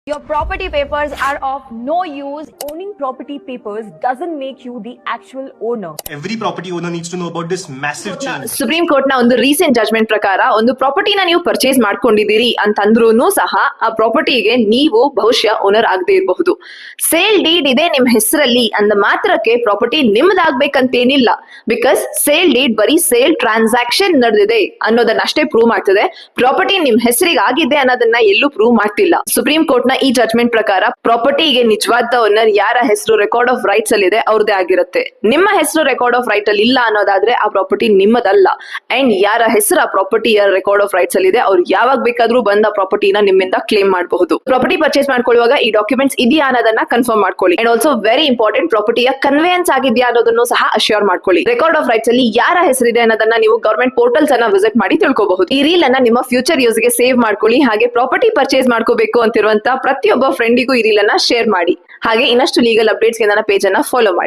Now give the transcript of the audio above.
Your property papers are of no use. Owning property papers doesn't make you the actual owner. Every property owner needs to know about this massive change. Supreme court ನ ಒಂದು recent judgement ಪ್ರಕಾರ ಒಂದು ಪ್ರಾಪರ್ಟಿನ ನೀವು purchase ಮಾಡ್ಕೊಂಡಿದ್ದೀರಿ ಅಂತಂದ್ರೂ ಸಹ ಆ ಪ್ರಾಪರ್ಟಿಗೆ ನೀವು ಬಹುಶಃ ಓನರ್ ಆಗದೆ ಇರಬಹುದು. ಸೇಲ್ ಡೀಡ್ ಇದೆ ನಿಮ್ ಹೆಸರಲ್ಲಿ ಅಂದ ಮಾತ್ರಕ್ಕೆ ಪ್ರಾಪರ್ಟಿ ನಿಮ್ದಾಗ್ಬೇಕಂತೇನಿಲ್ಲ. ಬಿಕಾಸ್ ಸೇಲ್ ಡೀಡ್ ಬರೀ ಸೇಲ್ ಟ್ರಾನ್ಸಾಕ್ಷನ್ ನಡೆದಿದೆ ಅನ್ನೋದನ್ನ ಅಷ್ಟೇ ಪ್ರೂವ್ ಮಾಡ್ತದೆ. ಪ್ರಾಪರ್ಟಿ ನಿಮ್ ಹೆಸರಿಗೆ ಆಗಿದೆ ಅನ್ನೋದನ್ನ ಎಲ್ಲೂ ಪ್ರೂವ್ ಮಾಡ್ತಿಲ್ಲ. ಸುಪ್ರೀಂ ಕೋರ್ಟ್ ನ ಈ ಜಜ್ಮೆಂಟ್ ಪ್ರಕಾರ ಪ್ರಾಪರ್ಟಿಗೆ ನಿಜವಾದ ಓನರ್ ಯಾರ ಹೆಸರು ರೆಕಾರ್ಡ್ ಆಫ್ ರೈಟ್ಸ್ ಅಲ್ಲಿ ಇದೆ ಅವ್ರದೇ ಆಗಿರುತ್ತೆ. ನಿಮ್ಮ ಹೆಸರು ರೆಕಾರ್ಡ್ ಆಫ್ ರೈಟ್ ಅಲ್ಲಿ ಇಲ್ಲ ಅನ್ನೋದಾದ್ರೆ ಆ ಪ್ರಾಪರ್ಟಿ ನಿಮ್ಮದಲ್ಲ. ಅಂಡ್ ಯಾರ ಹೆಸರು ಆ ಪ್ರಾಪರ್ಟಿಯ ರೆಕಾರ್ಡ್ ಆಫ್ ರೈಟ್ಸ್ ಅಲ್ಲಿ ಇದೆ ಅವ್ರು ಯಾವಾಗ ಬೇಕಾದ್ರೂ ಬಂದ ಪ್ರಾಪರ್ಟಿನ ನಿಮ್ಮಿಂದ ಕ್ಲೇಮ್ ಮಾಡಬಹುದು. ಪ್ರಾಪರ್ಟಿ ಪರ್ಚೇಸ್ ಮಾಡ್ಕೊಳ್ಳುವಾಗ ಈ ಡಾಕ್ಯುಮೆಂಟ್ಸ್ ಇದೆಯಾ ಅನ್ನೋದನ್ನ ಕನ್ಫರ್ಮ್ ಮಾಡ್ಕೊಳ್ಳಿ. ಅಂಡ್ ಆಲ್ಸೋ ವೆರಿ ಇಂಪಾರ್ಟೆಂಟ್, ಪ್ರಾಪರ್ಟಿಯ ಕನ್ವೆಯನ್ಸ್ ಆಗಿದೆಯಾ ಅನ್ನೋದನ್ನು ಸಹ ಅಶ್ಯೂರ್ ಮಾಡ್ಕೊಳ್ಳಿ. ರೆಕಾರ್ಡ್ ಆಫ್ ರೈಟ್ಸ್ ಅಲ್ಲಿ ಯಾರ ಹೆಸರಿದೆ ಅನ್ನೋದನ್ನ ನೀವು ಗವರ್ಮೆಂಟ್ ಪೋರ್ಟಲ್ಸ್ ಅನ್ನ ವಿಸಿಟ್ ಮಾಡಿ ತಿಳ್ಕೋಬಹುದು. ಈ ರೀಲ್ ಅನ್ನ ನಿಮ್ಮ ಫ್ಯೂಚರ್ ಯೂಸ್ ಗೆ ಸೇವ್ ಮಾಡ್ಕೊಳ್ಳಿ. ಹಾಗೆ ಪ್ರಾಪರ್ಟಿ ಪರ್ಚೇಸ್ ಮಾಡ್ಕೋಬೇಕು ಅಂತಿರುವಂತ ಪ್ರತಿಯೊಬ್ಬ ಫ್ರೆಂಡಿಗೂ ಈ ರೀಲ್ ಅನ್ನ ಶೇರ್ ಮಾಡಿ. ಹಾಗೆ ಇನ್ನಷ್ಟು ಲೀಗಲ್ ಅಪ್ಡೇಟ್ಸ್ ಗೆ ನನ್ನ ಪೇಜ್ ಅನ್ನ ಫಾಲೋ ಮಾಡಿ.